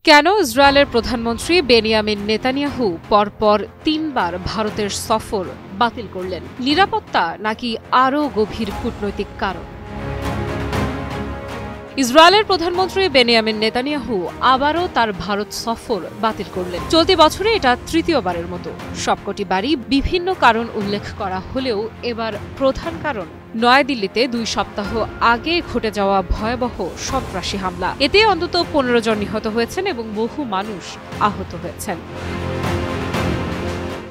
কেন ইসরায়েলের প্রধানমন্ত্রী বেনিয়ামিন নেতানিয়াহু পরপর ৩ বার ভারতের সফর বাতিল করলেন? নিরাপত্তা নাকি আরও গভীর কূটনৈতিক কারণ? ইসরায়েলের প্রধানমন্ত্রী বেনিয়ামিন নেতানিয়াহু আবারও তার ভারত সফর বাতিল করলেন। চলতি বছরে এটা তৃতীয়বারের মতো। সবকটি বারই বিভিন্ন কারণ উল্লেখ করা হলেও এবার প্রধান কারণ নয়াদিল্লিতে ২ সপ্তাহ আগে ঘটে যাওয়া ভয়াবহ সন্ত্রাসী হামলা। এতে অন্তত ১৫ জন নিহত হয়েছেন এবং বহু মানুষ আহত হয়েছেন।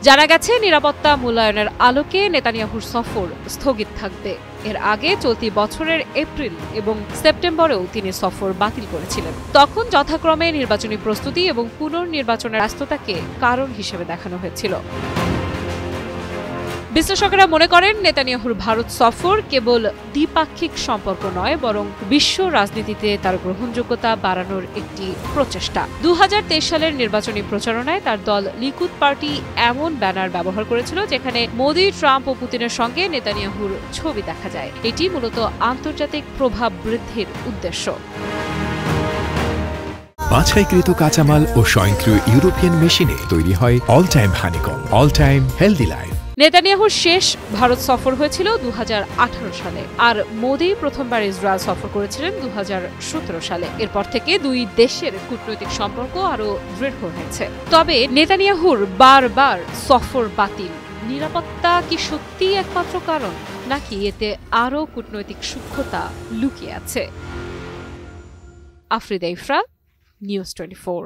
জানা গেছে, নিরাপত্তা মূল্যায়নের আলোকে নেতানিয়াহুর সফর স্থগিত থাকবে। এর আগে চলতি বছরের এপ্রিল এবং সেপ্টেম্বরেও তিনি সফর বাতিল করেছিলেন। তখন যথাক্রমে নির্বাচনী প্রস্তুতি এবং পুনর্নির্বাচনের ব্যস্ততাকে কারণ হিসেবে দেখানো হয়েছিল। বিশ্লেষকেরা মনে করেন, নেতানিয়াহুর ভারত সফর কেবল দ্বিপাক্ষিক সম্পর্ক নয়, বরং বিশ্ব রাজনীতিতে তার গ্রহণযোগ্যতা বাড়ানোর একটি প্রচেষ্টা। ২০২৩ সালের নির্বাচনী প্রচারণায় তার দল লিকুদ পার্টি এমন ব্যানার ব্যবহার করেছিল যেখানে মোদি, ট্রাম্প ও পুতিনের সঙ্গে নেতানিয়াহুর ছবি দেখা যায়। এটি মূলত আন্তর্জাতিক প্রভাব বৃদ্ধির উদ্দেশ্য। বাছাইকৃত কাঁচামাল ও স্বয়ংক্রিয় ইউরোপিয়ান মেশিনে তৈরি হয় all time honeycomb, all time healthy life. নেতানিয়াহুর শেষ ভারত সফর হয়েছিল ২০১৮ সালে, আর মোদি প্রথমবার ইসরায়েল সফর করেছিলেন ২০১৭ সালে। এরপর থেকে দুই দেশের কূটনৈতিক সম্পর্ক আরও দৃঢ় হয়েছে। তবে নেতানিয়াহুর বারবার সফর বাতিল, নিরাপত্তা কি সত্যিই একমাত্র কারণ, নাকি এতে আরও কূটনৈতিক সূক্ষ্মতা লুকিয়ে আছে? আফরিদা ইফরা, নিউজ 24।